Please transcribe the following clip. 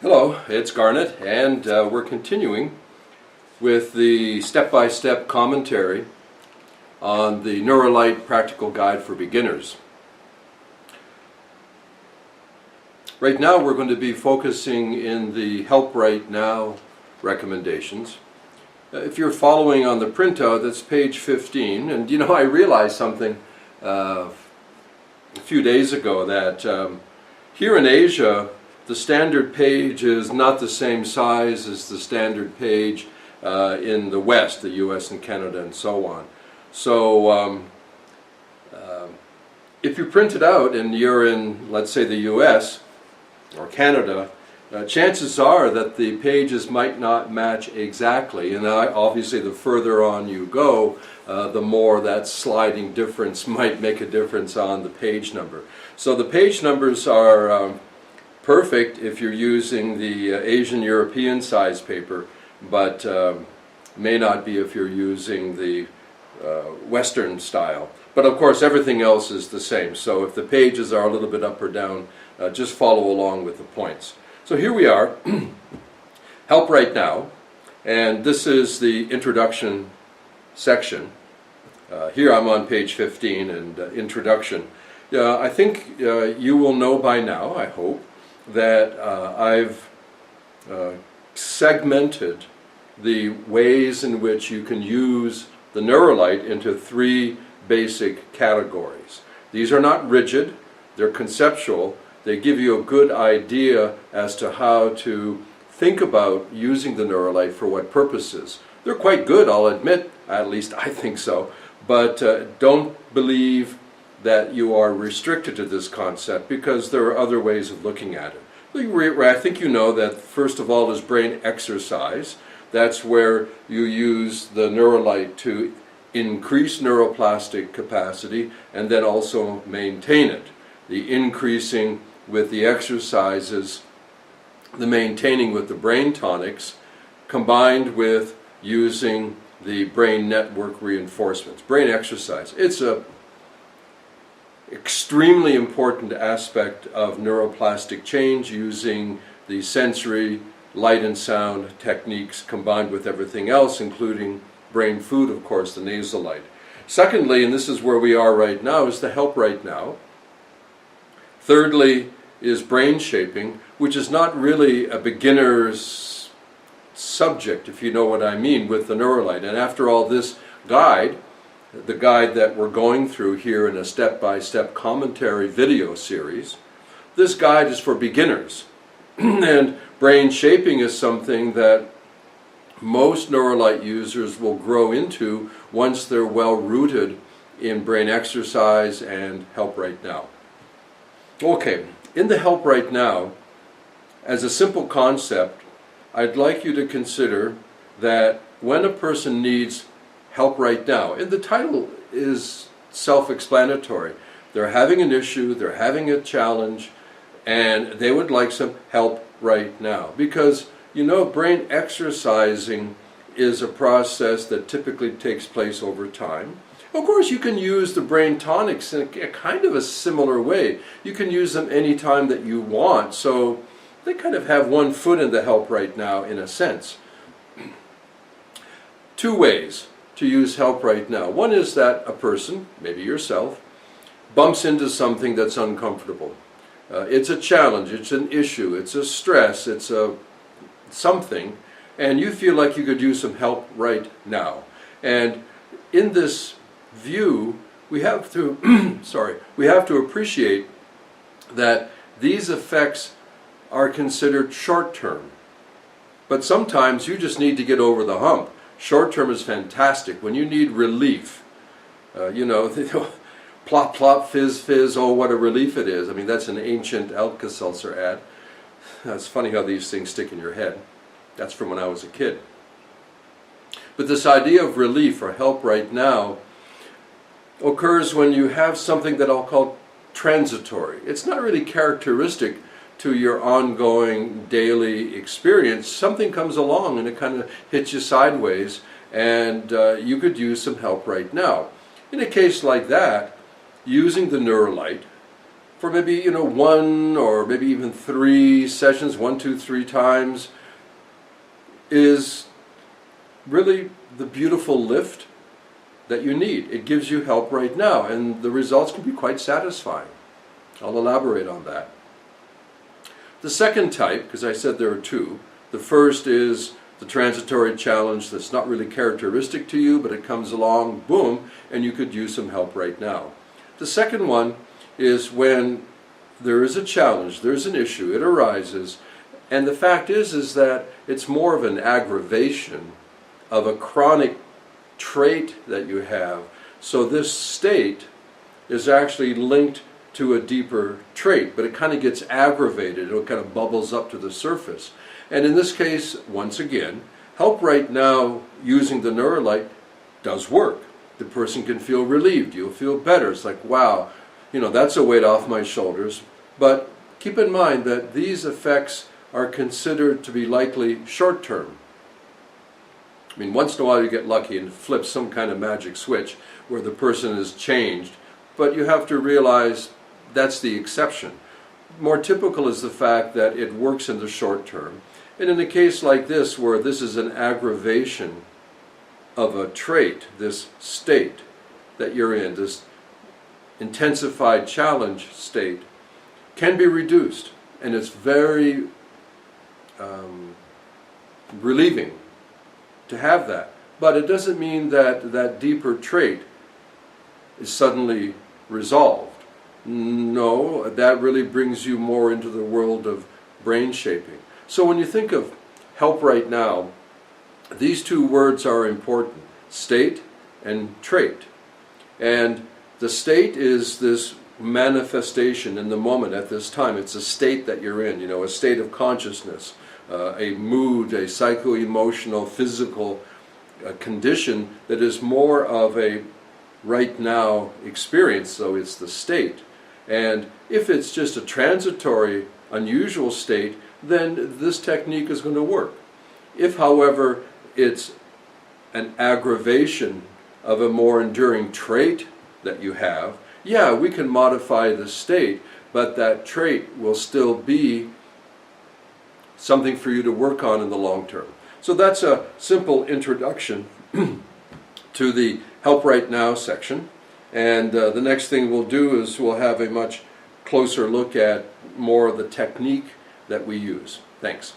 Hello, it's Garnet, and we're continuing with the step-by-step commentary on the Neuro Light Practical Guide for Beginners. Right now we're going to be focusing in the Help Right Now recommendations. If you're following on the printout, that's page 15, and you know, I realized something a few days ago that here in Asia the standard page is not the same size as the standard page in the West, the US and Canada and so on. So if you print it out and you're in, let's say, the US or Canada, chances are that the pages might not match exactly, and obviously the further on you go, the more that sliding difference might make a difference on the page number. So the page numbers are perfect if you're using the Asian European size paper, but may not be if you're using the Western style. But of course everything else is the same, so if the pages are a little bit up or down, just follow along with the points. So here we are, Help Right Now, and this is the introduction section. Here I'm on page 15 and introduction. I think you will know by now, I hope, that I've segmented the ways in which you can use the Neuro Light into three basic categories. These are not rigid, they're conceptual. They give you a good idea as to how to think about using the Neuro Light for what purposes. They're quite good, I'll admit, at least I think so, but don't believe that you are restricted to this concept, because there are other ways of looking at it. I think you know that first of all is brain exercise. That's where you use the Neuro Light to increase neuroplastic capacity and then also maintain it. The increasing with the exercises, the maintaining with the brain tonics, combined with using the brain network reinforcements. Brain exercise. It's a extremely important aspect of neuroplastic change, using the sensory, light and sound techniques combined with everything else, including brain food, of course, the nasal light. Secondly, and this is where we are right now, is the Help Right Now. Thirdly is brain shaping, which is not really a beginner's subject, if you know what I mean, with the Neuro Light. And after all, this guide, the guide that we're going through here in a step-by-step commentary video series, this guide is for beginners. And brain shaping is something that most Neuro Light users will grow into once they're well rooted in brain exercise and Help Right Now. Okay, in the Help Right Now, as a simple concept, I'd like you to consider that when a person needs help right now, and the title is self-explanatory. They're having an issue, they're having a challenge, and they would like some help right now. Because, you know, brain exercising is a process that typically takes place over time. Of course, you can use the brain tonics in a kind of a similar way. You can use them anytime that you want, so they kind of have one foot in the help right now in a sense. Two ways to use help right now. One is that a person, maybe yourself, bumps into something that's uncomfortable. It's a challenge, it's an issue, it's a stress, it's a something, and you feel like you could use some help right now. And in this view, we have to we have to appreciate that these effects are considered short-term. But sometimes you just need to get over the hump. Short-term is fantastic. When you need relief, you know, plop, plop, fizz, fizz, oh, what a relief it is. I mean, that's an ancient Alka-Seltzer ad. It's funny how these things stick in your head. That's from when I was a kid. But this idea of relief or help right now occurs when you have something that I'll call transitory. It's not really characteristic to your ongoing daily experience. Something comes along and it kind of hits you sideways, and you could use some help right now. In a case like that, using the Neuro Light for maybe, one or maybe even 3 sessions, 1, 2, 3 times, is really the beautiful lift that you need. It gives you help right now, and the results can be quite satisfying. I'll elaborate on that. The second type, because I said there are 2, the first is the transitory challenge that's not really characteristic to you, but it comes along, boom, and you could use some help right now. The second one is when there is a challenge, there's an issue, it arises, and the fact is that it's more of an aggravation of a chronic trait that you have. So this state is actually linked to a deeper trait, but it kind of gets aggravated, it kind of bubbles up to the surface. And in this case, once again, help right now using the Neuro Light does work. The person can feel relieved, you'll feel better. It's like, wow, that's a weight off my shoulders. But keep in mind that these effects are considered to be likely short-term. I mean, once in a while you get lucky and flip some kind of magic switch where the person is changed, but you have to realize that's the exception. More typical is the fact that it works in the short term. And in a case like this, where this is an aggravation of a trait, this state that you're in, this intensified challenge state, can be reduced. And it's very relieving to have that. But it doesn't mean that that deeper trait is suddenly resolved. No, that really brings you more into the world of brain shaping. So when you think of help right now, these 2 words are important: state and trait. And the state is this manifestation in the moment at this time. It's a state that you're in, a state of consciousness, a mood, a psycho-emotional, physical condition that is more of a right now experience, so it's the state. And if it's just a transitory, unusual state, then this technique is going to work. If, however, it's an aggravation of a more enduring trait that you have, yeah, we can modify the state, but that trait will still be something for you to work on in the long term. So that's a simple introduction to the Help Right Now section. And the next thing we'll do is we'll have a much closer look at more of the technique that we use. Thanks.